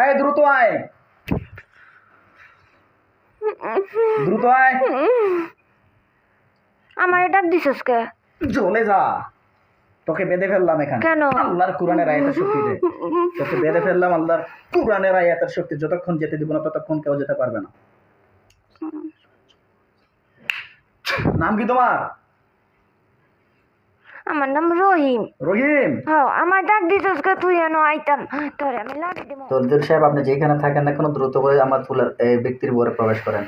এই দ্রুত আয়, দ্রুত আয়। আমার ডাক দিছস কে? চলে যা, তোকে বেঁধে ফেললাম এখানে কেন? আল্লাহর কোরআনের আয়াতের শক্তিতে। তোকে বেঁধে ফেললাম আল্লাহর কোরআনের আয়াতের শক্তি। যতক্ষণ যেতে দিব না ততক্ষণ কেউ যেতে পারবে না। নাম কি তোমার? আমার নাম রহিম। রহিম? হ্যাঁ, আমার ডাক দিছস কে? তুই এনো আইতাম তোরে আমি লাঠি দিব। তলদুল সাহেব, আপনি যেখানে থাকেন না কেন দ্রুত করে আমার ফুলের এই ব্যক্তির ঘরে প্রবেশ করেন।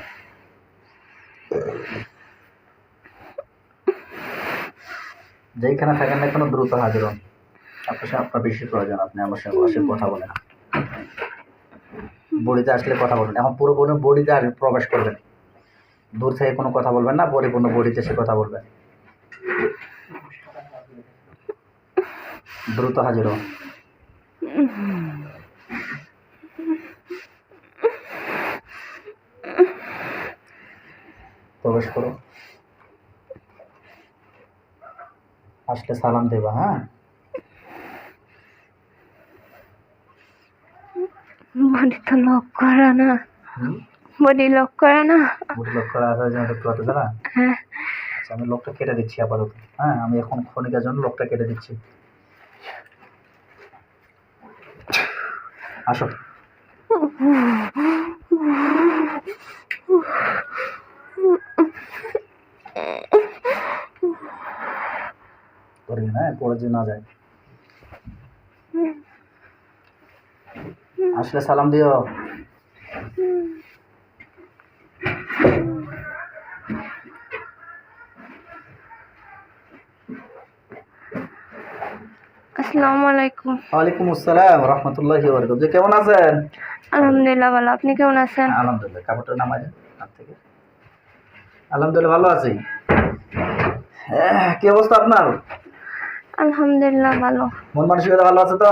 যেখানে থাকেন না কেন দ্রুত হাজির হন। আপনার বেশি প্রয়োজন, আপনি আমার সঙ্গে বসে কথা বলেন। বডিতে আসলে কথা বলবেন। এখন পুরোপুরি বডিতে প্রবেশ করবেন, দূর থেকে কোনো কথা বলবেন না, পরিপূর্ণ বডিতে এসে কথা বলবেন। দ্রুত হাজির হন। প্রবেশ করো, আসলে সালাম দেবা। হ্যাঁ, বডি তো লক করা না, বডি লক করা না। বডি লক করা হয়ে যাবে, দেখতে পাচ্ছ না? হ্যাঁ। আচ্ছা, আমি লকটা কেটে দিচ্ছি আপাতত। হ্যাঁ, আমি এখন ক্ষণিকের জন্য লকটা কেটে দিচ্ছি। আসো। না, পড়ে যে না যায়। আসলে সালাম দিও। আসসালামু আলাইকুম। ওয়ালাইকুম আসসালাম রাহমাতুল্লাহি ওয়া বারাকাতুহু। কেমন আছেন? আলহামদুলিল্লাহ ভালো, আপনি কেমন আছেন? আলহামদুলিল্লাহ। কাপড়টা নামাই দেন হাত থেকে। আলহামদুলিল্লাহ ভালো আছি। কি অবস্থা আপনার? আলহামদুলিল্লাহ ভালো। মন মানসিকতা ভালো আছে তো?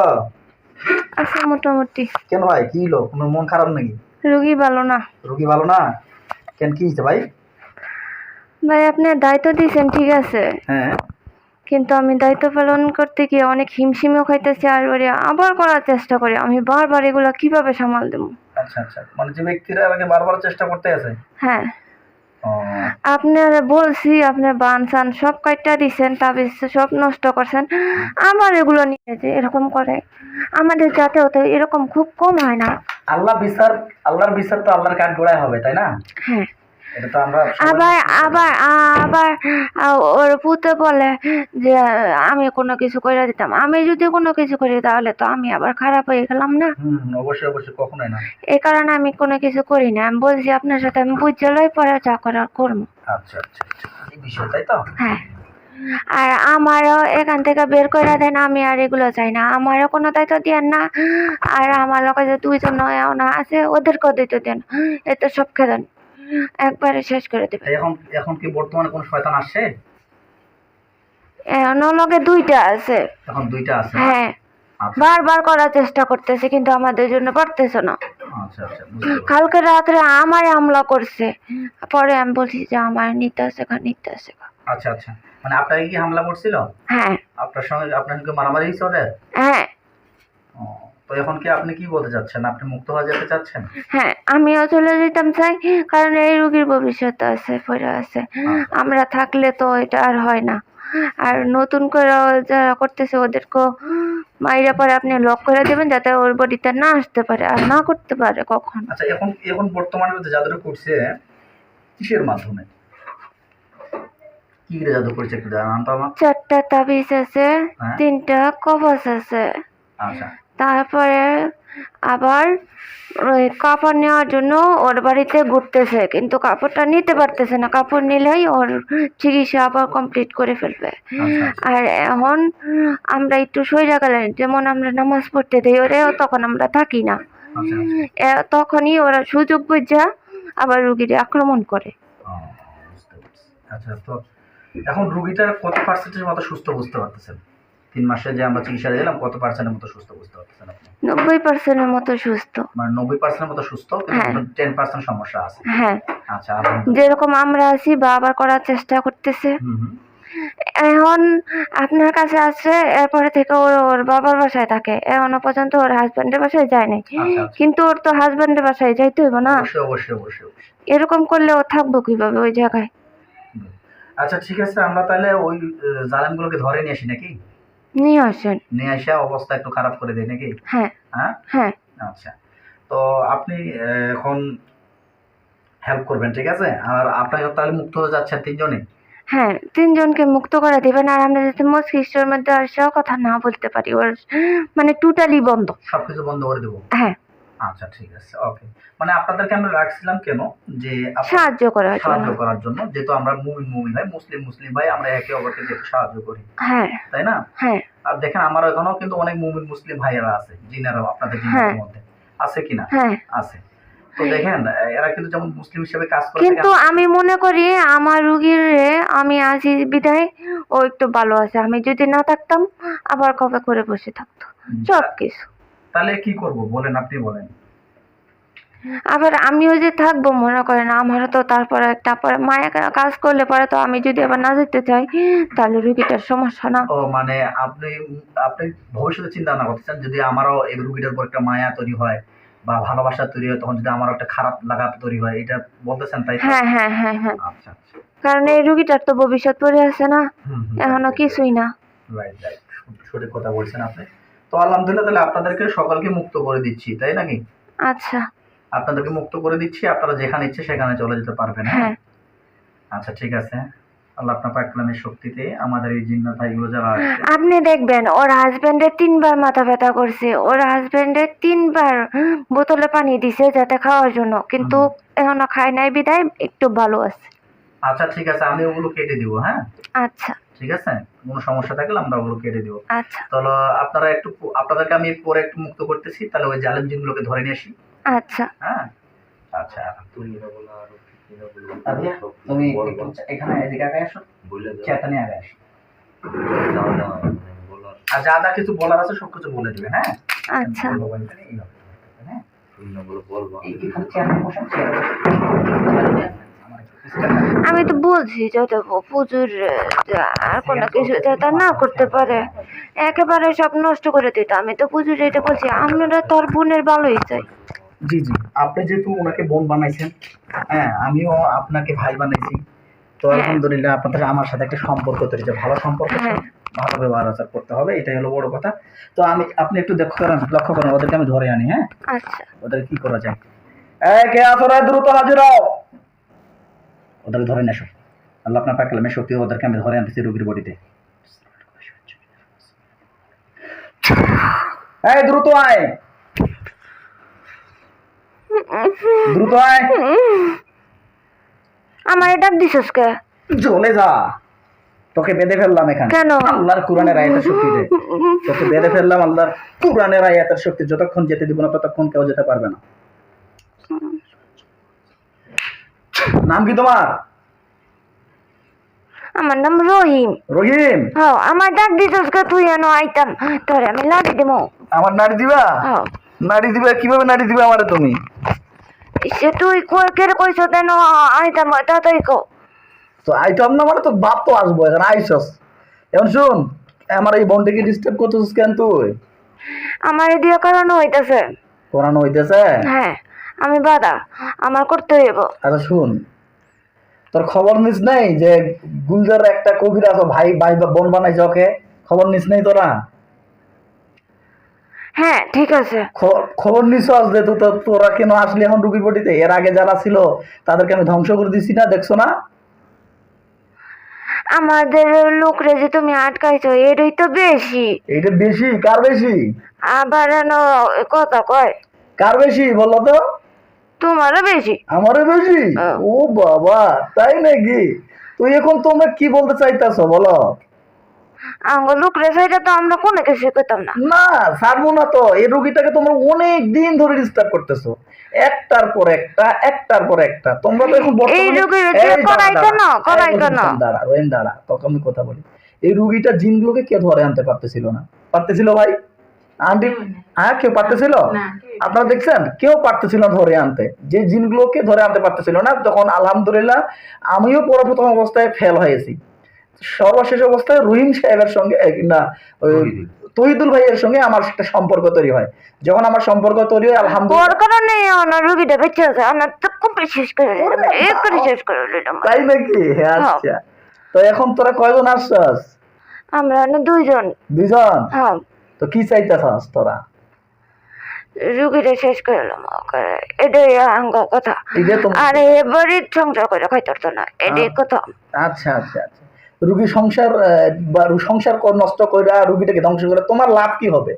আছে মোটামুটি। কেন ভাই, কি হলো? আপনার মন খারাপ নাকি? রোগী ভালো না। রোগী ভালো না? কেন, কি হয়েছে ভাই? ভাই আপনি দায়িত্ব দিয়েছেন ঠিক আছে, হ্যাঁ, কিন্তু আমি দায়িত্ব পালন করতে গিয়ে অনেক হিমশিমও খাইতেছি, আর আবার করার চেষ্টা করি। আমি বারবার এগুলা কিভাবে সামাল দেবো? আচ্ছা আচ্ছা, মানে যে ব্যক্তিরা আমাকে বারবার চেষ্টা করতে আছে। হ্যাঁ, ও, আপনার বলছি, আপনি বান সান সব কাইটা দিচ্ছেন, তাবিজ সব নষ্ট করছেন, আবার এগুলো নিয়ে যে এরকম করে। আমাদের যাতে হতে এরকম খুব কম হয় না। আল্লাহর বিচার তো আল্লাহর কাঠ গোড়ায় হবে, তাই না? হ্যাঁ। এটা তো আমরা আবার আবার আবার ওর পুতে বলে যে আমি কোনো কিছু করে দিতাম। আমি যদি কোনো কিছু করি তাহলে তো আমি আবার খারাপ হয়ে গেলাম না। অবশ্যই অবশ্যই, কখনোই না। এই কারণে আমি কোনো কিছু করি না। আমি বলছি আপনার সাথে আমি বুঝে লই, পরে যা করার করবো। আচ্ছা আচ্ছা আচ্ছা, এই বিষয় তাই তো? হ্যাঁ, আর আমারও এখান থেকে বের করে দেন, আমি আর এগুলো চাই না। আমারও কোনো দায়িত্ব দেন না, আর আমার লোকে যে দুইজন না আছে ওদেরকেও দায়িত্ব দেন। এত সব খেলেন একবারে শেষ করে দেবে। এখন কি বর্তমানে কোন শয়তান আসছে? লগে দুইটা আছে। এখন দুইটা আছে? হ্যাঁ, বারবার করার চেষ্টা করতেছে কিন্তু আমাদের জন্য পারতেছে না। আচ্ছা আচ্ছা, কালকে রাত্রে আমার হামলা করছে, পরে আমি বলছি যে আমার নিতে আসে নিতে আসে। আচ্ছা আচ্ছা, মানে আপনাকে কি হামলা করছিল? হ্যাঁ। আপনার সঙ্গে মারামারি হয়েছে ওদের? হ্যাঁ। তো এখন কি আপনি কি বলতে চাচ্ছেন? আপনি মুক্ত হয়ে যেতে চাচ্ছেন? হ্যাঁ, আমিও চলে যেতাম চাই, কারণ এই রোগীর ভবিষ্যৎ আছে, পড়ে আছে। আমরা থাকলে তো এটা আর হয় না। আর নতুন করে যারা করতেছে ওদেরকেও মাইরা পরে আপনি লক করে দেবেন, যাতে ওর বডিতে না আসতে পারে আর না করতে পারে কখন। আচ্ছা, এখন বর্তমানে জাদুটা করছে কিসের মাধ্যমে? কি জাদু করছে একটু জানান তো আমার। 4টা তাবিজ আছে, 3টা কবচ আছে। আচ্ছা, তারপরে আবার ওই কাপড় নেওয়ার জন্য ওর বাড়িতে ঘুরতেছে, কিন্তু কাপড়টা নিতে পারতেছে না। কাপড় নিলেই ওর চিকিৎসা আবার কমপ্লিট করে ফেলবে। আর এখন আমরা একটু সইরা গেলেন, যেমন আমরা নামাজ পড়তে দিই ওরে, তখন আমরা থাকি না, তখনই ওরা সুযোগ বুঝা আবার রুগীর আক্রমণ করে। আচ্ছা, তো এখন রুগীটার কত পার্সেন্টের মতো সুস্থ বুঝতে পারতেছেন? 3 মাসে যে আমরা চিকিৎসা দিলাম, কত পার্সেন্টের মতো সুস্থ বুঝতে পারতেছেন আপনি? 90% মতো সুস্থ। মানে 90% মতো সুস্থ, কিন্তু 10% সমস্যা আছে। হ্যাঁ, আচ্ছা, যেরকম আমরা আছি বা আবার করার চেষ্টা করতেছে। এখন আপনার কাছে আসছে, এরপরে থেকে ওর বাবার বাসায় থাকে, এখনো পর্যন্ত ওর হাজবেন্ডের বাসায় যায় নাই। আচ্ছা আচ্ছা, কিন্তু ওর তো হাজবেন্ডের বাসায় যাইতে হইব না, অবশ্যই অবশ্যই অবশ্যই অবশ্যই। এরকম করলে ও থাকবো কিভাবে ওই জায়গায়? হুম। আচ্ছা ঠিক আছে, আমরা তাহলে ওই জালেমগুলোকে ধরে নিয়ে আসি নাকি? নিয়ে আসেন। নিয়ে আসা অবস্থা একটু খারাপ করে দেয় নাকি? হ্যাঁ হ্যাঁ হ্যাঁ আচ্ছা। তো আপনি এখন হেল্প করবেন, ঠিক আছে? আর আপনারা তাহলে মুক্ত হয়ে যাচ্ছেন তিনজনে? হ্যাঁ, তিনজনকে মুক্ত করে দিবেন। আর আমরা যাতে মস্তিষ্কের মধ্যে আর সেও কথা না বলতে পারি, ওর মানে টোটালি বন্ধ। সবকিছু বন্ধ করে দেবো? হ্যাঁ, আচ্ছা ঠিক আছে, ওকে। মানে আপনাদেরকে আমরা রাখছিলাম কেন, যে সাহায্য করার জন্য। সাহায্য করার জন্য, যেহেতু আমরা মুমিন ভাই, মুসলিম মুসলিম ভাই, আমরা একে অপরকে যেহেতু সাহায্য করি, হ্যাঁ তাই না? হ্যাঁ আর দেখেন আমার এখানেও কিন্তু অনেক মুমিন মুসলিম ভাইয়েরা আছে, জিনারাও আপনাদের হ্যাঁ জিনাদের মধ্যে আছে কিনা? হ্যাঁ। আছে। তো দেখেন এরা কিন্তু যেমন মুসলিম হিসেবে কাজ করে কিন্তু থাকে। আমি মনে করি আমার রুগীর আমি আছি বিদায় ও একটু ভালো আছে। আমি যদি না থাকতাম আবার কবে করে বসে থাকতো সব কিছু। তাহলে কি করব বলেন, আপনি বলেন। আবার আমিও যে থাকবো মনে করেন, আমারও তো তারপরে একটা পরে মায়া কাজ করলে পরে তো আমি যদি আবার না যেতে চাই তাহলে রুগীটার সমস্যা না। ও মানে আপনি আপনি ভবিষ্যতে চিন্তা ভাবনা করতেছেন, যদি আমারও এই রুগীটার উপর একটা মায়া তৈরি হয় বা ভালোবাসা তৈরি হয়, তখন যদি আমারও একটা খারাপ লাগা তৈরি হয়, এটা বলতেছেন তাই তো? হ্যাঁ হ্যাঁ হ্যাঁ হ্যাঁ। আচ্ছা আচ্ছা। কারণ এই রুগীটার তো ভবিষ্যৎ পড়ে আছে না, এখনো কিছুই না। রাইট রাইট, সঠিক কথা বলছেন আপনি। তো আলহামদুলিল্লাহ, তাহলে আপনাদেরকে সকলকে মুক্ত করে দিচ্ছি, তাই নাকি? আচ্ছা আপনাদেরকে মুক্ত করে দিচ্ছি, আপনারা যেখানে ইচ্ছে সেখানে চলে যেতে পারবেন। হ্যাঁ। আচ্ছা ঠিক আছে। আল্লাহ আপনার পাক কালামের শক্তিতে আমাদের এই জিন্নাত ভাইগুলো যারা আছে, আপনি দেখবেন ওর হাজবেন্ডের 3বার মাথা ব্যথা করছে, ওর হাজবেন্ডের 3বার বোতলে পানি দিছে যাতে খাওয়ার জন্য, কিন্তু এখনো খায় নাই বিদায় একটু ভালো আছে। আচ্ছা ঠিক আছে, আমি ওগুলো কেটে দিব। হ্যাঁ আচ্ছা ঠিক আছে, কোনো সমস্যা থাকলে আমরা ওগুলো কেটে দিব। আচ্ছা তাহলে আপনারা একটু, আপনাদেরকে আমি পরে একটু মুক্ত করতেছি, তাহলে ওই জালেম জিনগুলোকে ধরে নিয়ে আসি। আচ্ছা। হ্যাঁ আচ্ছা, তুমি একটু এখানে এদিকে আগে আসো, চেয়ারটা নিয়ে আগে আসো। আর যা যা কিছু বলার আছে সব কিছু বলে দিবেন। হ্যাঁ আচ্ছা বলবো বলতে এইভাবে, হ্যাঁ এইখানে চেয়ারে বসেন, চেয়ারে আমার একটু স্ট্যান্ড। আমি তো বলছি যত পুজোর আর কোনো কিছু যাতে না করতে পারে, একেবারে সব নষ্ট করে দিত। আমি তো পুজোর এটা বলছি, আমরা তোর বোনের ভালোই চাই। জি জি, আপনি যেহেতু ওনাকে বোন বানাইছেন, হ্যাঁ আমিও আপনাকে ভাই বানাইছি, তো আলহামদুলিল্লাহ আপনাদের আমার সাথে একটা সম্পর্ক তৈরি হয়েছে, ভালো সম্পর্ক, ভালো ব্যবহার আচার করতে হবে, এটাই হলো বড় কথা। তো আপনি একটু লক্ষ্য করেন, ওদেরকে আমি ধরে আনি। হ্যাঁ আচ্ছা ওদের কি করা যায়? কে আছো রে, দ্রুত হাজির হও, ওদেরকে ধরে নিয়ে আসো। আল্লাহ আপনার পাক কালামের শক্তি, ওদেরকে আমি ধরে আনতেছি রোগীর বডিতে। এই দ্রুত আয়, দ্রুত আয়। আমার ডাক দিছস কে? চলে যা, তোকে বেঁধে ফেললাম এখানে কেন? আল্লাহর কোরআনের আয়াতের শক্তিতে, তোকে বেঁধে ফেললাম আল্লাহর কোরআনের আয়াতের শক্তি। যতক্ষণ যেতে দিব না ততক্ষণ কেউ যেতে পারবে না। নাম কি তোমার? আমার নাম রহিম। রহিম? হ্যাঁ। আমার ডাক দিছস কে? তুই এনো আইতাম তোরে আমি লাড়ি দেবো। আমার নাড়ি দিবা? হ্যাঁ। নাড়ি দিবা? কিভাবে নাড়ি দিবা আমারে তুমি? সে তুই কেড়ে কইছ তেন আইতাম, তাড়াতাড়ি কো। তো আইতাম না মানে তোর বাপ তো আসবো, এখানে আইসস। এখন শুন, আমার এই বন্ডেকে ডিস্টার্ব করতেছিস কেন তুই? আমার দিয়ে করানো হইতেছে। করানো হইতেছে? হ্যাঁ আমি বাধা, আমার করতে হইব। আচ্ছা শুন, তোর খবর নিস নাই যে গুলজার একটা কবির আছে, ভাই ভাই বা বোন বানাইছে, ওকে খবর নিস নাই তোরা? হ্যাঁ ঠিক আছে। খবর নিস যে তোরা কেন আসলি এখন রুগীর বডিতে? এর আগে যারা ছিল তাদেরকে আমি ধ্বংস করে দিছি না, দেখছো না? আমাদের লোকরে যে তুমি আটকাইছো এটাই তো বেশি। এইটা বেশি? কার বেশি? আবার কথা কয়। কার বেশি বলো তো? তোমারও বেশি। আমারও বেশি? ও বাবা, তাই নাকি? তুই এখন তোমরা কি বলতে চাইতেছো বলো? আমার লোকরে সেটা তো আমরা কোনো কিছু করতাম না। না ছাড়বো না তো, এই রোগীটাকে তোমরা অনেক দিন ধরে ডিস্টার্ব করতেছো, একটার পর একটা, একটার পর একটা। তোমরা তো এখন এই রোগীর করাই কেন? করাই কেন? দাঁড়া রোহিন দাঁড়া, তোকে আমি কথা বলি। এই রুগীটা জিনগুলোকে কে ধরে আনতে পারতেছিল না? পারতেছিল ভাই? আন্টি হ্যাঁ, কেউ পারতেছিল? আপনারা দেখছেন কেউ পারতেছিল না ধরে আনতে, যে জিনগুলোকে ধরে আনতে পারতেছিল না। তখন আলহামদুলিল্লাহ আমিও প্রথম অবস্থায় ফেল হয়েছি, সর্বশেষ অবস্থায় রহিম সাহেবের সঙ্গে না ওই তহিদুল ভাইয়ের সঙ্গে আমার একটা সম্পর্ক তৈরি হয়। যখন আমার সম্পর্ক তৈরি হয় ওর আলহামদুলিল্লাহ। কারণে আমার রুগীটা বেঁচে আছে, আমার তো কমপ্লিট শেষ করে দিলাম, একবারে শেষ করে দিলাম। তাই নাকি? আচ্ছা, তো এখন তোরা কয়জন আসছস? আমরা না দুইজন। দুইজন? হ্যাঁ, তো কি চাইতেছস তোরা? রুগীটা শেষ করে দিলাম, এটাই আঙ্গ কথা। এটা তো আর এবারে সংসার করে খাইতে পারতো না, এটাই কথা। আচ্ছা আচ্ছা আচ্ছা, রুগী সংসার বা সংসার নষ্ট করে রুগীটাকে ধ্বংস করে তোমার লাভ কি হবে?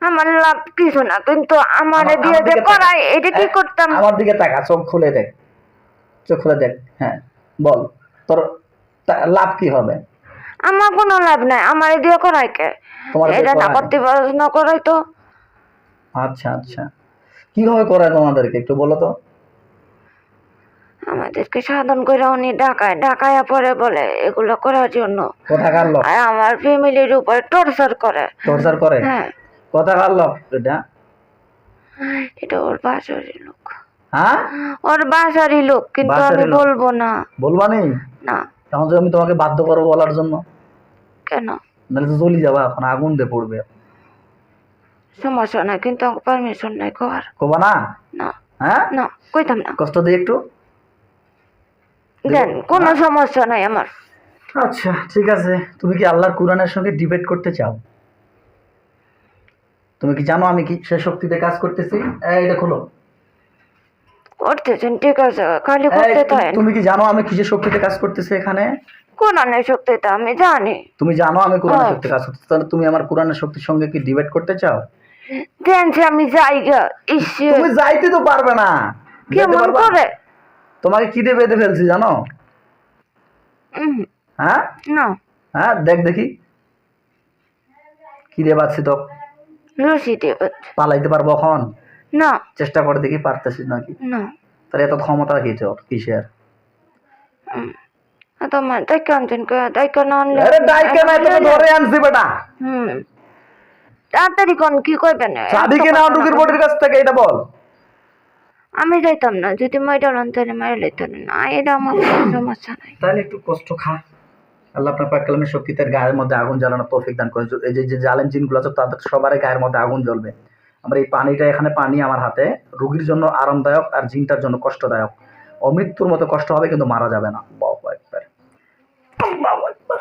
আমার লাভ কিছু না, কিন্তু আমার আমার দিয়ে যে দিকে করাই এটা কি করতাম। আমার দিকে তাকা, চোখ খুলে দেখ, চোখ খুলে দেখ। হ্যাঁ বল, তোর লাভ কি হবে? আমার কোনো লাভ নাই, আমার দিয়ে করাই কে? তোমার দিয়ে এটা না করায়? করতে পারো না করাই তো। আচ্ছা আচ্ছা, কিভাবে করায় তোমাদেরকে একটু বলো তো। আমাদেরকে সাধন করে উনি ঢাকায় পরে বলে এগুলো করার জন্য। কোথাকার লোক? আর আমার ফ্যামিলির উপর টর্চার করে। টর্চার করে? হ্যাঁ, কোথাকার লোক এটা? এটা ওর বাসারই লোক। হ্যাঁ, ওর বাসারই লোক, কিন্তু আমি বাসারই লোক? বলবো না। বলবা নি? না। তখন যে আমি তোমাকে বাধ্য করবো বলার জন্য, কেন? নাহলে তো জ্বলি যাবা, এখন আগুন দিয়ে পড়বে। সমস্যা নাই, কিন্তু পারমিশন নাই কর। কবা না? না হ্যাঁ, না, কইতাম না। কষ্ট দিই একটু। দেন, কোনো সমস্যা নাই আমার। আচ্ছা ঠিক আছে, তুমি কি আল্লাহর কোরআনের সঙ্গে ডিবেট করতে চাও? তুমি কি জানো আমি কি সে শক্তিতে কাজ করতেছি? এটা খোলো। করতেছেন ঠিক আছে, খালি করতে থাকেন। তুমি কি জানো আমি কিসের শক্তিতে কাজ করতেছি এখানে? কোরআনের শক্তিটা আমি জানি। তুমি জানো আমি কোরআনের শক্তিতে কাজ করতেছি, তাহলে তুমি আমার কোরআনের শক্তির সঙ্গে কি ডিবেট করতে চাও? দেন যে আমি যাই গা। ইস, তুমি যাইতে তো পারবে না। যেতে কেমন পারবা? করে? তোমাকে কি দিয়ে বেঁধে ফেলছি জানো? হ্যাঁ না, হ্যাঁ, দেখ দেখি কি দিয়ে বাঁধছি তো। রশি দিয়ে বাঁধছে। পালাইতে পারবো এখন? না চেষ্টা করে দেখি পারতেছিস নাকি। না, তাহলে এত ক্ষমতা কি তোর কিসের? তোমার ডাইকা আনছেন কে? ডাইকা না আনলে আরে ডাইকে না, তোকে ধরে আনছি বেটা। তাড়াতাড়ি কোন কি কইবেন? চাবি কেনা টুকির বডির কাছ থেকে, এটা বল। আমি যাইতাম না, যদি মাইডাল আনতে মারি লইতেন না, এটা আমার কোনো সমস্যা নাই। তাহলে একটু কষ্ট খা। আল্লাহ আপনার পাক কালামের শক্তি তার গায়ের মধ্যে আগুন জ্বালানোর তৌফিক দান করেন। এই যে জালেম জিনগুলো আছে তাদের সবারই গায়ের মধ্যে আগুন জ্বলবে। আমরা এই পানিটা, এখানে পানি আমার হাতে, রোগীর জন্য আরামদায়ক আর জিনটার জন্য কষ্টদায়ক। অমৃত্যুর মতো কষ্ট হবে কিন্তু মারা যাবে না। আল্লাহু আকবার, আল্লাহু আকবার।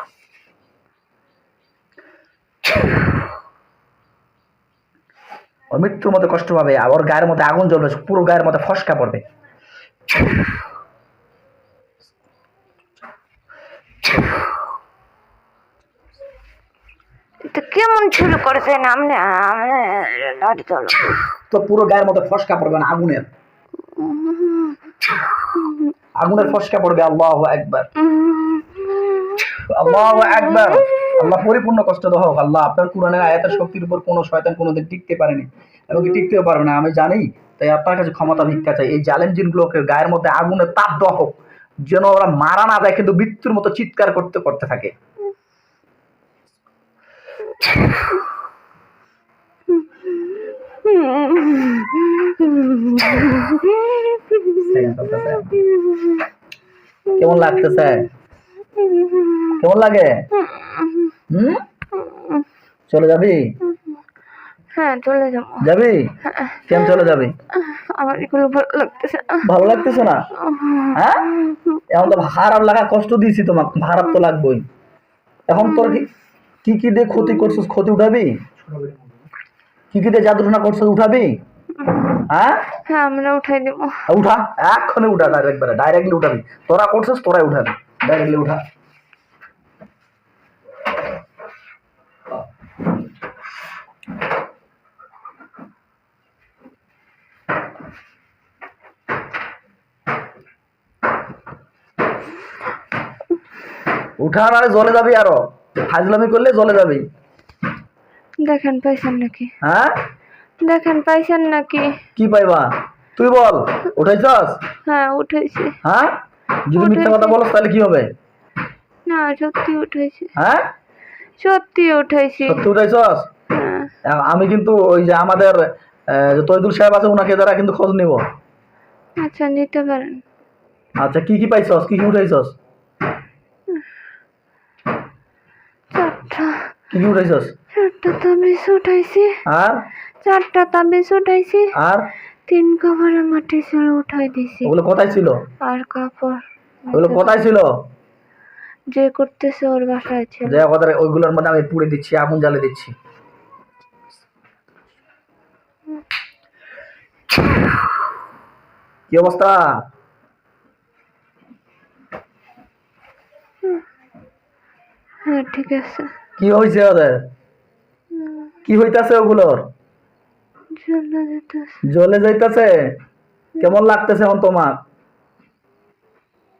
অমৃত্যুর মতো কষ্ট পাবে, আর ওর গায়ের মধ্যে আগুন জ্বলবে, পুরো গায়ের মধ্যে ফসকা পড়বে। তো কেমন শুরু করেছেন আপনি? লাড়ি চলো তো পুরো গায়ের মধ্যে ফসকা পড়বে না, আগুনের আগুনের ফসকা পড়বে। আল্লাহু আকবার, আল্লাহু আকবার। আল্লাহ পরিপূর্ণ কষ্ট দাও হোক। আল্লাহ আপনার কোরআনের আয়াতের শক্তির উপর কোনো শয়তান কোনোদিন টিকতে পারেনি এবং টিকতেও পারবে না, আমি জানি। তাই আপনার কাছে ক্ষমতা ভিক্ষা চাই, এই জালেম জিনগুলোকে গায়ের মধ্যে আগুনের তাপ দেওয়া হোক, যেন ওরা মারা না যায় কিন্তু মৃত্যুর মতো চিৎকার করতে করতে থাকে। কেমন লাগতেছে? কেমন লাগে? চলে যাবি? হ্যাঁ, চলে যাবো। যাবি? কেন চলে যাবি? আমার এগুলো ভালো লাগতেছে না। ভালো লাগতেছে না? হ্যাঁ, এখন তো খারাপ লাগা, কষ্ট দিয়েছি তোমাকে, খারাপ তো লাগবেই। এখন তোর কি কি দিয়ে ক্ষতি করছিস, ক্ষতি উঠাবি? কি কি দিয়ে জাদুটনা করছিস, উঠাবি? হ্যাঁ হ্যাঁ, আমরা উঠাই দেব। উঠা, এক্ষণে উঠা, ডাইরেক্টলি উঠাবি। তোরা করছিস, তোরাই উঠাবি, ডাইরেক্টলি উঠা। উঠা, নাহলে জ্বলে যাবি, আরো ফাজলামি করলে জ্বলে যাবি। দেখেন পাইছেন নাকি? হ্যাঁ, দেখেন পাইছেন নাকি? কি পাইবা? তুই বল, উঠাইছস? হ্যাঁ, উঠাইছি। হ্যাঁ, যদি মিথ্যা কথা বলস তাহলে কি হবে? না, সত্যি উঠাইছি। হ্যাঁ, সত্যি উঠাইছি। সত্যি উঠাইছস? হ্যাঁ। আমি কিন্তু ওই যে আমাদের যে তৈদুল সাহেব আছে ওনাকে দ্বারা কিন্তু খোঁজ নিব। আচ্ছা, নিতে পারেন। আচ্ছা, কি কি পাইছস, কি কি উঠাইছস? কি কি উঠাইছস? 4টা তাবিজ উঠাইছি, আর 4টা তাবিজ উঠাইছি, আর 3 কাপড়ের মাটি ছিল উঠাই দিছি। ওগুলো কোথায় ছিল? আর কাপড় ওগুলো কোথায় ছিল? যে করতেছে ওর বাসায় ছিল। যে কথা ওইগুলোর মধ্যে আমি পুড়ে দিচ্ছি, আগুন জ্বালিয়ে দিচ্ছি। কি অবস্থা? হ্যাঁ ঠিক আছে। কি হয়েছে ওদের? কি হইতাছে ওগুলোর? চলে যেতেছে। জ্বলে যাইতাছে? কেমন লাগতেছে এখন তোমার?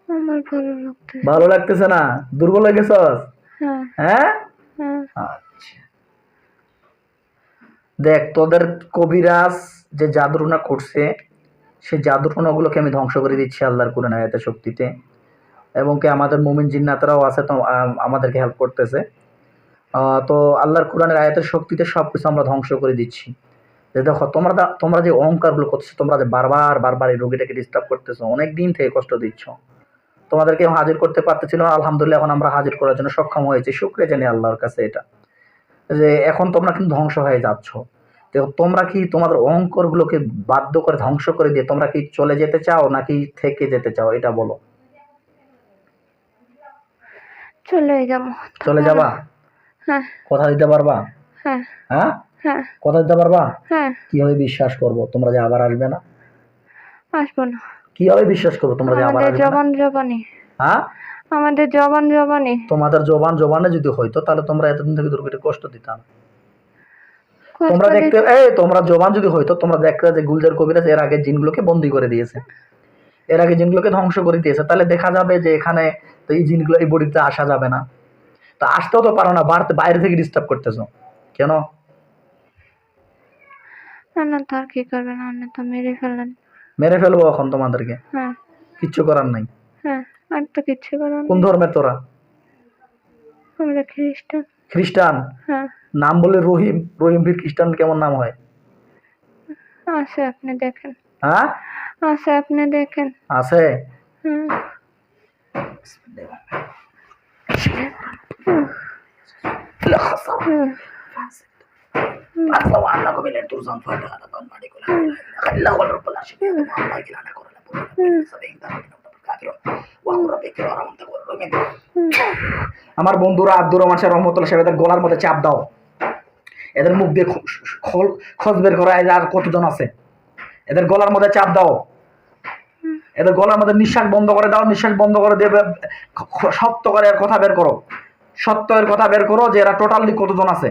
আমার ভালো লাগতেছে। ভালো লাগতেছে না? দুর্বল হয়ে গেছস? হ্যাঁ হ্যাঁ, হ্যাঁ। আচ্ছা। দেখ, তোদের কবিরাজ যে জাদুটনা করছে, সেই জাদুটনাগুলোকে আমি ধ্বংস করে দিচ্ছি আল্লাহর কোরআন আয়াতের শক্তিতে। এবং কি আমাদের মুমিন জিন্নাতরাও আছে, তো আমাদেরকে হেল্প করতেছে। তো আল্লাহর কোরআনের আয়াতের শক্তিতে সব কিছু আমরা ধ্বংস করে দিচ্ছি। যে দেখো, তোমরা যে অহংকারগুলো করতেছো, তোমরা যে বারবার এই রোগীটাকে ডিস্টার্ব করতেছো, অনেক দিন থেকে কষ্ট দিচ্ছ, তোমাদেরকে হাজির করতে পারতেছিল না। আলহামদুলিল্লাহ, এখন আমরা হাজির করার জন্য সক্ষম হয়েছি। শুকরিয়া জানি আল্লাহর কাছে এটা, যে এখন তোমরা কিন্তু ধ্বংস হয়ে যাচ্ছ। তো তোমরা কি তোমাদের অহংকারগুলোকে বাধ্য করে ধ্বংস করে দিয়ে তোমরা কি চলে যেতে চাও নাকি থেকে যেতে চাও? এটা বলো। চলে যাবো। চলে যাবা? হ্যাঁ কথা দিতে পারবা? হ্যাঁ হ্যাঁ, হ্যাঁ কথা দিতে পারবা? হ্যাঁ। কিভাবে বিশ্বাস করবো তোমরা যে আবার আসবে না? আসবো না। কিভাবে বিশ্বাস করবো তোমরা যে আবার আমাদের আসবে না? জবান জবানি, হ্যাঁ, আমাদের জবান জবানি। তোমাদের জবানে যদি হইতো তাহলে তোমরা এতদিন থেকে দুর্গটি কষ্ট দিতাম। কষ্ট তোমরা দেখতে দিতে- তোমরা জবান যদি হইতো, তোমরা দেখতে যে গুলজার কবিরাজ এর আগে জিনগুলোকে বন্দী করে দিয়েছে, এর আগে জিনগুলোকে ধ্বংস করে দিয়েছে। তাহলে দেখা যাবে যে এখানে তো এই জিনগুলো এই বডিতে আসা যাবে না। তো আসতেও তো পারো না, বাইরে থেকে ডিস্টার্ব করতেছো কেন? না তার কি করবেন, আপনি তো মেরে ফেললেন। মেরে ফেলবো এখন তোমাদেরকে, হ্যাঁ কিচ্ছু করার নাই। হ্যাঁ, আর তো কিচ্ছু করার কোন নেই। ধর্মের তোরা? আমরা খ্রিস্টান। খ্রিস্টান? হ্যাঁ নাম বলে রহিম, রহিম ফির খ্রিস্টান কেমন নাম হয়? আছে, আপনি দেখেন। হ্যাঁ, আছে, আপনি দেখেন। আছে। হুম। হুম। আমার বন্ধুরা আব্দুর রহমান সাহেব রহমতুল্লাহ সাহেব, এদের গলার মধ্যে চাপ দাও, এদের মুখ দিয়ে খোঁজ বের করা। আর কতজন আছে? এদের গলার মধ্যে চাপ দাও, এদের গলার মধ্যে নিঃশ্বাস বন্ধ করে দাও, নিঃশ্বাস বন্ধ করে দেবে। শক্ত করে এর কথা বের করো, সত্য এর কথা বের করো যে এরা টোটালি কতজন আছে।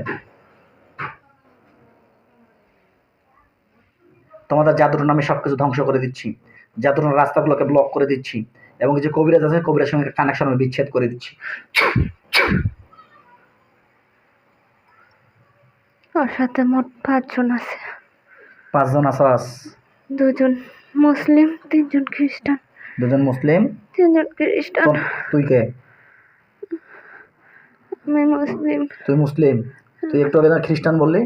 তোমাদের জাদুর নামে সবকিছু ধ্বংস করে দিচ্ছি, জাদুর রাস্তাগুলোকে ব্লক করে দিচ্ছি, এবং যে কবিরাজ আছে কবিরাজের সঙ্গে কানেকশন আমি বিচ্ছেদ করে দিচ্ছি। ওর সাথে মোট 5 জন আছে। 5 জন আসাস? 2 জন মুসলিম, 3 জন খ্রিস্টান। 2 জন মুসলিম, 3 জন খ্রিস্টান। তুই কে? আমি মুসলিম। তুই মুসলিম? তুই একটু আগে খ্রিস্টান বললি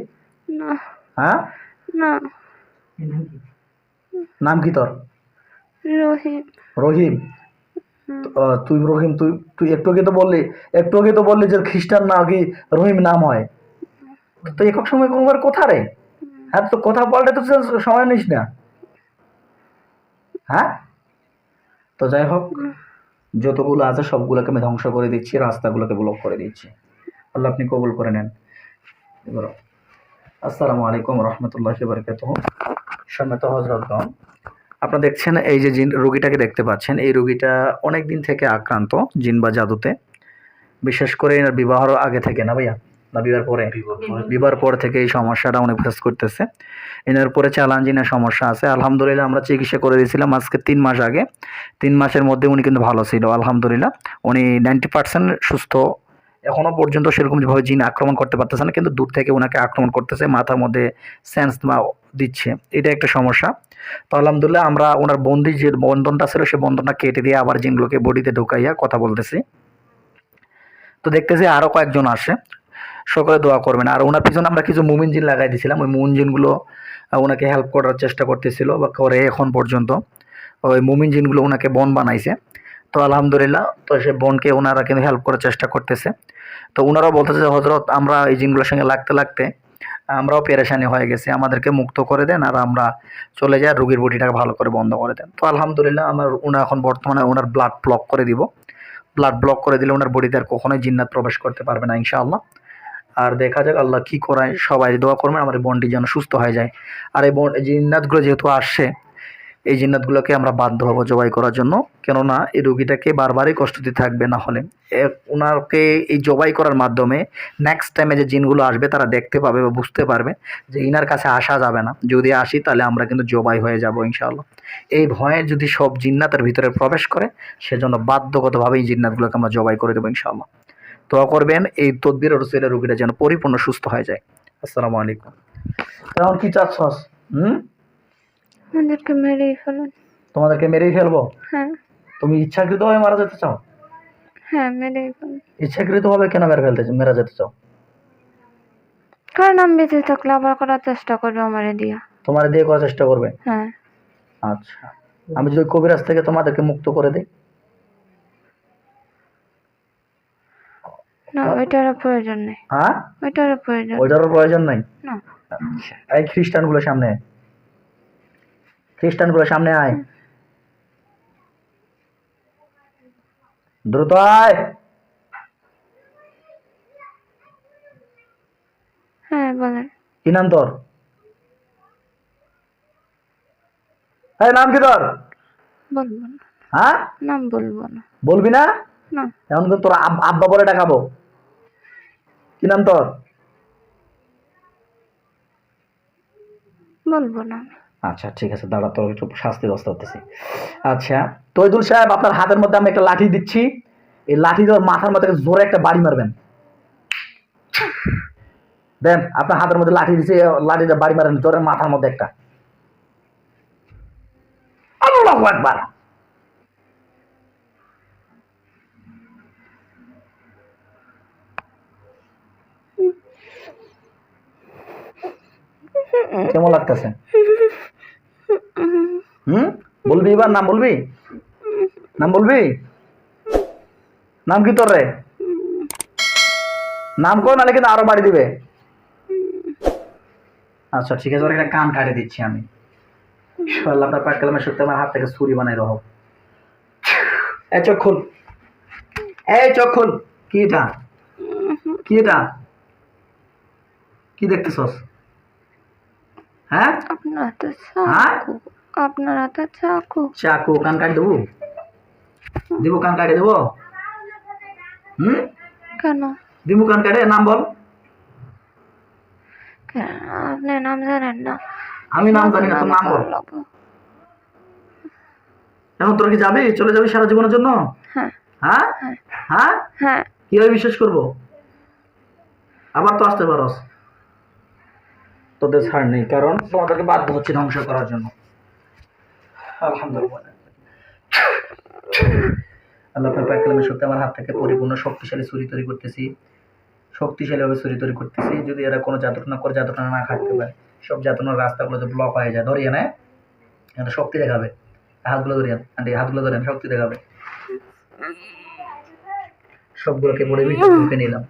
না হ্যাঁ? না, নাম কি তোর? রহিম। রহিম? তুই রহিম, তুই একটু আগে তো বললি যে খ্রিস্টান নাকি রহিম নাম হয়। তো একক সময় কোনোবার কোথা রে? হ্যাঁ, তো কথা বলতে তো সময় নিস না। হ্যাঁ, তো যাই হোক, যতগুলো আছে সবগুলোকে আমি ধ্বংস করে দিচ্ছি, রাস্তাগুলোকে ব্লক করে দিচ্ছি। আল্লাহ আপনি কবুল করে নেন। এবার আসসালামু আলাইকুম রহমতুল্লাহি ওয়া বারাকাতুহু। সম্মানিত হযরতগণ, আপনারা দেখছেন এই যে জিন রোগীটাকে দেখতে পাচ্ছেন, এই রোগীটা অনেক দিন থেকে আক্রান্ত জিন বা জাদুতে। বিশেষ করে এনার বিবাহের আগে থেকে, না ভাইয়া, না বিবাহের পরে? বিবাহের পর থেকে এই সমস্যাটা অনেক ফেস করতেছে। এনার পরে চালান জিনের সমস্যা আছে। আলহামদুলিল্লাহ আমরা চিকিৎসা করে দিয়েছিলাম আজকে 3 মাস আগে। 3 মাসের মধ্যে উনি কিন্তু ভালো ছিল আলহামদুলিল্লাহ। উনি 90% সুস্থ। এখনও পর্যন্ত সেরকমভাবে জিন আক্রমণ করতে পারতেছে না, কিন্তু দূর থেকে ওনাকে আক্রমণ করতেছে, মাথার মধ্যে সেন্স দিচ্ছে। এটা একটা সমস্যা। তো আলহামদুলিল্লাহ আমরা ওনার যে বন্ধনটা ছিল সেই বন্ধনটা কেটে দিয়ে আবার জিনগুলোকে বডিতে ঢুকাইয়া কথা বলতেছি। তো দেখতেছি আরও কয়েকজন আসে, সকলে দোয়া করবেন। আর ওনার পিছনে আমরা কিছু মুমিন জিন লাগাই দিয়েছিলাম, ওই মুমিন জিনগুলো ওনাকে হেল্প করার চেষ্টা করতেছিল বা করে এখন পর্যন্ত। ওই মুমিন জিনগুলো ওনাকে বন বানাইছে। তো আলহামদুলিল্লাহ, তো সে বনকে ওনারা কিন্তু হেল্প করার চেষ্টা করতেছে। তো ওনারাও বলতেছে যে হজরত আমরা এই জিনগুলোর সঙ্গে লাগতে লাগতে আমরাও পেরেশানি হয়ে গেছি, আমাদেরকে মুক্ত করে দেন আর আমরা চলে যাই, রোগীর বডিটাকে ভালো করে বন্ধ করে দেন। তো আলহামদুলিল্লাহ আমার উনি এখন বর্তমানে ওনার ব্লাড ব্লক করে দিব। ব্লাড ব্লক করে দিলে ওনার বডিতে আর কখনোই জিন্নাত প্রবেশ করতে পারবে না ইনশাআল্লাহ। আর দেখা যাক আল্লাহ কী করায়, সবাই দোয়া করবেন আমার এই বোনটি যেন সুস্থ হয়ে যায়। আর এই জিন্নাতগুলো যেহেতু আসছে, এই জিন্নাতগুলোকে আমরা বাধ্য হবো জবাই করার জন্য, কেননা এই রোগীটাকে বারবারই কষ্ট দিতে থাকবে, না হলে ওনাকে এই জবাই করার মাধ্যমে নেক্সট টাইমে যে জিনগুলো আসবে তারা দেখতে পাবে বা বুঝতে পারবে যে ইনার কাছে আসা যাবে না, যদি আসি তাহলে আমরা কিন্তু জবাই হয়ে যাব ইনশাআল্লাহ। এই ভয়ে যদি সব জিন্নাতের ভিতরে প্রবেশ করে, সেজন্য বাধ্যগতভাবে এই জিন্নাতগুলোকে আমরা জবাই করে দেবো ইনশাআল্লাহ। দোয়া করবেন এই তদবির রসুলের রোগীটা যেন পরিপূর্ণ সুস্থ হয়ে যায়। আসসালামু আলাইকুম। এখন কি চাচ্ছস? আমাদেরকে মেরেই ফেলুন। তোমাদেরকে মেরেই ফেলবো? হ্যাঁ। তুমি ইচ্ছাকৃতভাবে মারা যেতে চাও? হ্যাঁ, মেরেই ফেলুন। ইচ্ছাকৃতভাবে কেন মেরা যেতে চাও? কারণ আমি বেঁচে থাকলে আবার করার চেষ্টা করবে আমারে দিয়া। তোমার দিয়ে করার চেষ্টা করবে? হ্যাঁ। আচ্ছা, আমি যদি কবিরাজ থেকে তোমাদেরকে মুক্ত করে দিই? না, ওইটারও প্রয়োজন নেই। হ্যাঁ, ওইটারও প্রয়োজন ওইটারও প্রয়োজন নাই? না। আচ্ছা, এই খ্রিস্টানগুলো সামনে আয়, খ্রিস্টানগুলো সামনে আয়, দ্রুত আয়। হ্যাঁ, বলেন। কি নাম তোর? এই নাম কি তোর? বলবো না। হ্যাঁ, নাম বলবো না। বলবি না? না। এখন তো তোর আব্বা বলে ডাকাবো। কি নাম তোর? বলবো না। আচ্ছা ঠিক আছে, দাঁড়া, তোর একটু শাস্তি ব্যবস্থা করতেছি। আচ্ছা তৈদুল সাহেব, আপনার হাতের মধ্যে আমি একটা লাঠি দিচ্ছি, এই লাঠি দিয়ে ওর মাথার মধ্যে জোরে একটা বাড়ি মারবেন। দেন, আপনার হাতের মধ্যে লাঠি দিচ্ছি, লাঠি দিয়ে বাড়ি মারেন জোরে মাথার মধ্যে একটা। আল্লাহু আকবার। কেমন লাগতেছে? বলবি এবার? নাম বলবি? নাম বলবি? নাম কি তোর রে? নাম কর, নাহলে কিন্তু আরো বাড়ি দিবে। আচ্ছা ঠিক আছে, ওর একটা কান কাটে দিচ্ছি আমি। ইনশাআল্লাহ আপনার পাক কালামের সত্যি আমার হাত থেকে ছুরি বানাই দেবো। এই চোখ খুল, এই চোখ খুল। কি এটা? কি এটা? কি দেখতেছস? হ্যাঁ, আপনার হাতে হ্যাঁ? চাকু। আপনার হাতে চাকু। চাকু? কান কাটি দেবো? দিব কান কাটে দেবো? কেন? দিমু কান কাটে? নাম বল। কেন? আপনি নাম জানেন না? আমি নাম জানি না, তোর নাম বল। এখন তোর কি যাবি, চলে যাবি সারা জীবনের জন্য? হ্যাঁ। হ্যাঁ হ্যাঁ, হ্যাঁ। কিভাবে বিশ্বাস করবো? আবার তো আসতে পারস, তোদের ছাড় নেই, কারণ তোমাদেরকে বাধ্য হচ্ছে ধ্বংস করার জন্য। আলহামদুলিল্লাহ, আল্লাহ আপনার পাক কালামের সত্যি আমার হাত থেকে পরিপূর্ণ শক্তিশালী ছুরি তৈরি করতেছি, শক্তিশালীভাবে ছুরি তৈরি করতেছি। যদি এরা কোনো যাতনা করে, যাতনা না খাটতে পারে, সব যাতনার রাস্তাগুলো যে ব্লক হয়ে যায়, ধরিয়ে নেয়, এটা শক্তি দেখাবে। হাতগুলো ধরিয়েন আন্টি, হাতগুলো ধরেন, শক্তি দেখাবে। সবগুলোকে বডির ভিতরে ঢুকে নিলাম,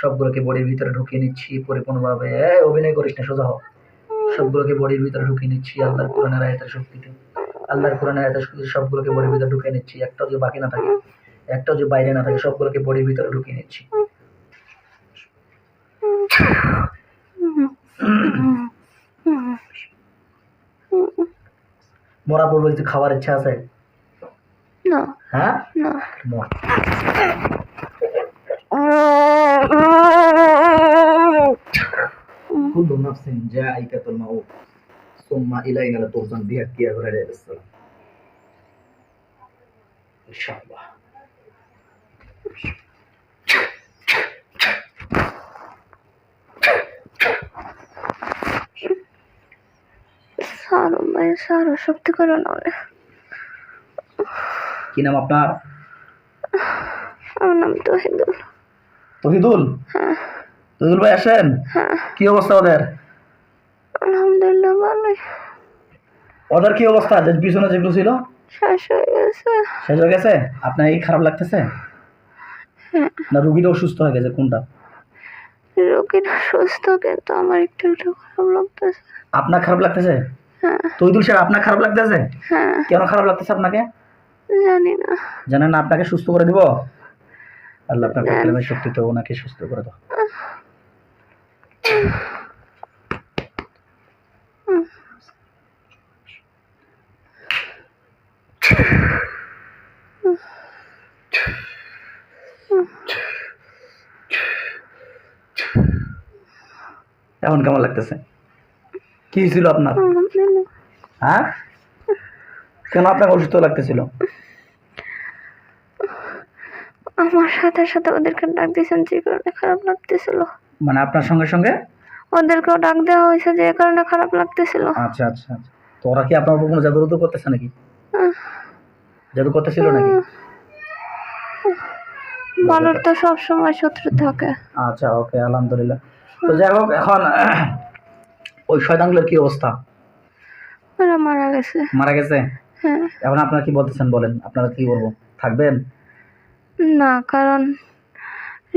সবগুলোকে বডির ভিতরে ঢুকিয়ে নিচ্ছি পরিপূর্ণভাবে। অভিনয় করিস না, সোজা হোক। সবগুলোকে বডির ভিতরে ঢুকিয়ে নিচ্ছি আল্লাহর কোরআনের আয়াতের শক্তিতে। আল্লাহর কোরআনের আয়াতের শক্তিতে সবগুলোকে বডির ভিতরে ঢুকিয়ে নিচ্ছি, একটাও যে বাকি না থাকে, একটাও যে বাইরে না থাকে, সবগুলোকে বডির ভিতরে ঢুকিয়ে নিচ্ছি। মরা পূর্বে কিছু খাওয়ার ইচ্ছা আছে? না। হ্যাঁ, না। মর। কুল্লু নাফসিন যায়িকাতুল মাউত সুম্মা ইলাইনা তুরজান বিহাক্কি ইব্রাহিম আলাইহিস সালাম। ইনশাআল্লাহ। সারো ভাই, সারো, শক্তি করো না। কি নাম আপনার? আমার নাম তহিদুল। তহিদুল? হ্যাঁ। তহিদুল ভাই আসেন। হ্যাঁ। কি অবস্থা ওদের? আলহামদুলিল্লাহ ভালোই। ওদের কি অবস্থা? যে পিছনে যেগুলো ছিল শেষ হয়ে গেছে। শেষ হয়ে গেছে? আপনার এই খারাপ লাগতেছে? হ্যাঁ, না রুগীটাও সুস্থ হয়ে গেছে, কোনটা? রোগীটা সুস্থ, কিন্তু আমার একটু একটু খারাপ লাগতেছে। আপনার খারাপ লাগতেছে? হ্যাঁ, তৈদুল সাহেব আপনার খারাপ লাগতেছে? হ্যাঁ, কেন খারাপ লাগতেছে আপনাকে? জানি না। জানেন না আপনাকে সুস্থ করে দিব? আল্লাহ আপনার জান- কালামের শক্তিতে ওনাকে সুস্থ করে দাও। এখন কেমন লাগতেছে? কি ছিল আপনার? আলহামদুলিল্লাহ। হ্যাঁ, কেন আপনাকে অসুস্থ লাগতেছিল? আমার সাথে সাথে ওদেরকে ডাক দিয়েছেন, যে কারণে খারাপ লাগতেছিল। মানে আপনার সঙ্গে সঙ্গে? ওদেরকেও ডাক দেওয়া হয়েছে, যে কারণে খারাপ লাগতেছিল। আচ্ছা আচ্ছা আচ্ছা। তো ওরা কি আপনার উপর কোনো জাদু করতেছে নাকি? আহ, জাদু করতেছিল নাকি? ভালোর তো সবসময় শত্রু থাকে। আচ্ছা, ওকে, আলহামদুলিল্লাহ। তো যাই হোক, এখন ওই শয়তানগুলোর কি অবস্থা? ওরা মারা গেছে। মারা গেছে? হ্যাঁ। এখন আপনারা কি বলতেছেন বলেন, আপনারা কি বলবো, থাকবেন? না, কারণ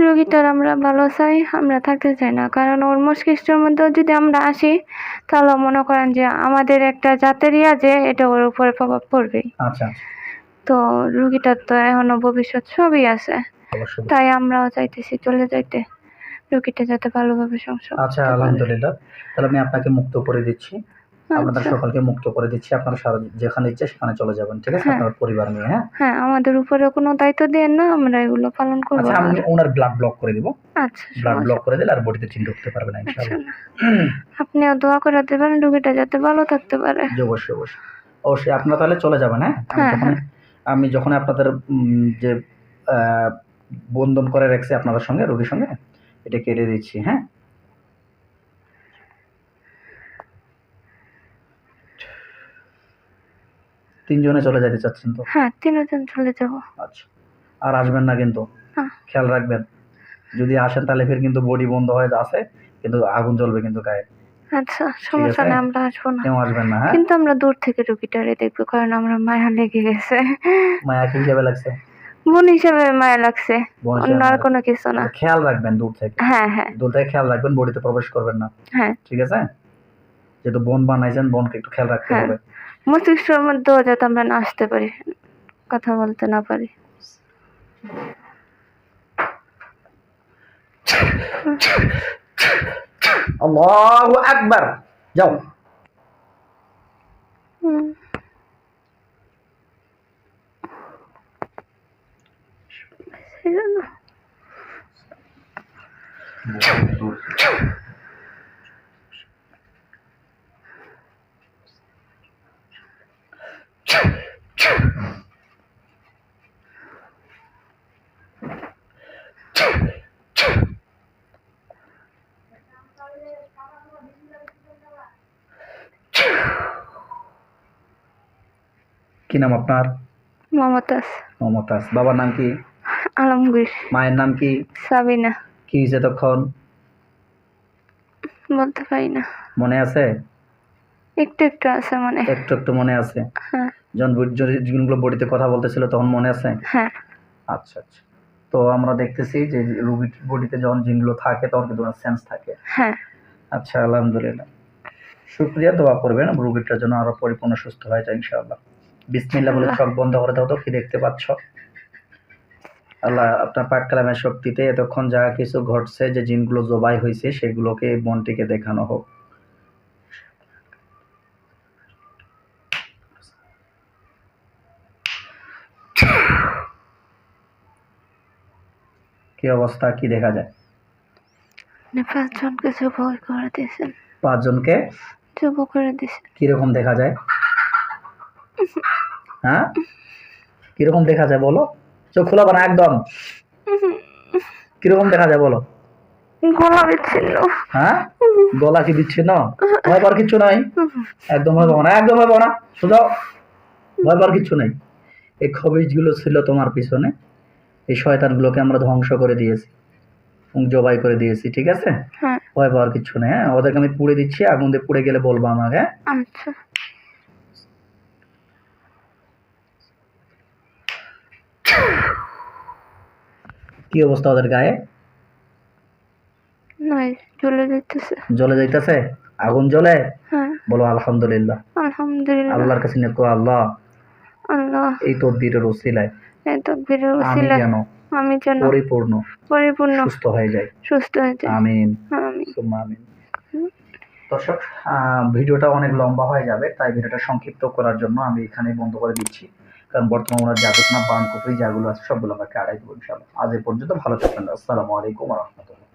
রোগীটার আমরা ভালো চাই, আমরা থাকতে চাই না। কারণ ওর মস্তিষ্কের মধ্যেও যদি আমরা আসি, তাহলে মনে করেন যে আমাদের একটা জাতেরই আছে, এটা ওর উপরে প্রভাব পড়বেই। আচ্ছা আচ্ছা, তো রোগীটার তো এখনো ভবিষ্যৎ সবই আছে, অবশ্যই। তাই আমরাও চাইতেছি চলে যাইতে, রোগীটা যাতে ভালোভাবে সংসার আচ্ছা, করতে পারে। আলহামদুলিল্লাহ। তাহলে আমি আপনাকে মুক্ত করে দিচ্ছি, আপনাদের আচ্ছা। সকলকে মুক্ত করে দিচ্ছি। আপনারা যেখানে ইচ্ছে সেখানে চলে যাবেন, ঠিক আছে? হ্যাঁ। আপনার পরিবার নিয়ে, হ্যাঁ? হ্যাঁ, আমাদের উপরে কোনো দায়িত্ব দেন না, আমরা এগুলো পালন করবো। আচ্ছা, আমি ওনার ব্লাড ব্লক করে দিব। আচ্ছা, ব্লাড ব্লক সমস্যা। করে দিলে আর বডিতে চিন ঢুকতে পারবে না, আচ্ছা ইনশাআল্লাহ। না, আপনিও দোয়া করে দেবেন রোগীটা যাতে ভালো থাকতে পারে। জি, অবশ্যই অবশ্যই অবশ্যই। আপনারা তাহলে চলে যাবেন, হ্যাঁ? হ্যাঁ, আমি যখন আপনাদের যে আহ, বন্ধন করে রাখছি আপনাদের সঙ্গে, রোগীর সঙ্গে, এটা কেটে দিচ্ছি, হ্যাঁ? তিনজনে চলে যেতে চাচ্ছেন তো? হ্যাঁ, তিনজন চলে যাব। আচ্ছা, আর আসবেন না কিন্তু, হ্যাঁ। খেয়াল রাখবেন। যদি আসেন তাহলে ফের কিন্তু বডি বন্ধ হয়ে আছে, কিন্তু আগুন জ্বলবে কিন্তু গায়ে। আচ্ছা, সমস্যা আছে? নেই, আমরা আসবো না। কেউ আসবেন না, হ্যাঁ? কিন্তু আমরা দূর থেকে রোগীটারে দেখবো, কারণ আমরা মায়া লেগে গেছে। মায়া কি হিসাবে লাগছে? বোন হিসেবে মায়া লাগছে, বোন হিসেবে অন্য আর মায়া কোনো কিছু না। আচ্ছা, খেয়াল রাখবেন দূর থেকে। হ্যাঁ, হ্যাঁ, দূর থেকে খেয়াল রাখবেন, বডিতে প্রবেশ করবেন না, হ্যাঁ, ঠিক আছে? যেহেতু বোন বানাইছেন, বোনকে একটু খেয়াল রাখতে হ্যাঁ। হবে। মস্তিষ্কের মধ্যেও যাতে আমরা না আসতে পারি, কথা বলতে না পারি। আল্লাহু আকবার। যাও। হুম। সেজন্য কি নাম আপনার? মমতাজ মমতাজ। বাবার নাম কি? আলমগীর। মায়ের নাম কি? সাবিনা। কি হয়েছে তখন? বলতে পারি না, মনে আছে? একটু একটু আছে মনে। একটু একটু মনে আছে। হ্যাঁ, যখন জিনগুলো বডিতে কথা বলতেছিল তখন মনে আছে? হ্যাঁ, আচ্ছা আচ্ছা। তো আমরা দেখতেছি যে রুগীর বডিতে যখন জিনগুলো থাকে তখন কিন্তু সেন্স থাকে। হ্যাঁ। আচ্ছা, আলহামদুলিল্লাহ। শুকরিয়া, দোয়া করবেন রুগীটার জন্য আরো পরিপূর্ণ সুস্থ হয়ে যায় ইনশাআল্লাহ। বিসমিল্লাহ বলে চোখ বন্ধ করে দাও তো, কি দেখতে পাচ্ছ? আল্লাহ আপনার পাক কালামের শক্তিতে এতক্ষণ যা কিছু ঘটছে, যে জিনগুলো জবাই হয়েছে সেগুলোকে মনটিকে দেখানো হোক। কি অবস্থা, কি দেখা যায়? 5 জনকে জব করে দিয়েছেন। 5 জনকে জব করে দিয়েছেন। কিরকম দেখা যায়? হ্যাঁ, কিরকম দেখা যায় বলো? চোখ খোলা বানা একদম। কিরকম দেখা যায় বলো? গলা বিচ্ছিন্ন। হ্যাঁ, গলা কি বিচ্ছিন্ন? ভয় পাওয়ার কিচ্ছু নাই, একদম ভয় পাবো না, একদম ভয় পাবো না, সোজাও, ভয় পাওয়ার কিচ্ছু নাই। এই খবিজগুলো ছিল তোমার পিছনে, এই শয়তানগুলোকে আমরা ধ্বংস করে দিয়েছি, জবাই করে দিয়েছি, ঠিক আছে? হ্যাঁ, ভয় পাওয়ার কিচ্ছু নেই, হ্যাঁ? ওদেরকে আমি পুড়ে দিচ্ছি, আগুন দিয়ে পুড়ে গেলে বলবো আমাকে, হ্যাঁ? আচ্ছা। কি কি অবস্থা ওদের গায়ে? নাই, চলে যাইতেছে। জ্বলে যাইতেছে? আগুন জ্বলে? হ্যাঁ, বলো আলহামদুলিল্লাহ। আলহামদুলিল্লাহ। আল্লাহর কাছে নিয়ে করো, আল্লাহ আল্লাহ এই তদবিরের ওসিলায় এই তাকবীরের আমি উসিলায় যেন আমি যেন পরিপূর্ণ পরিপূর্ণ সুস্থ হয়ে যাই। সুস্থ হয়ে যাই। আমিন আমি সুম্মা আমিন। দর্শক, ভিডিওটা অনেক লম্বা হয়ে যাবে, তাই ভিডিওটা সংক্ষিপ্ত করার জন্য আমি এখানেই বন্ধ করে দিচ্ছি। কারণ বর্তমানে ওনার যাবত না বান কুফরি যাগুলো আছে সবগুলো আমাকে আড়াই দেবো ইনশাআল্লাহ। আজ এ পর্যন্ত, ভালো থাকবেন। আসসালামু আলাইকুম ওয়া রাহমাতুল্লাহ।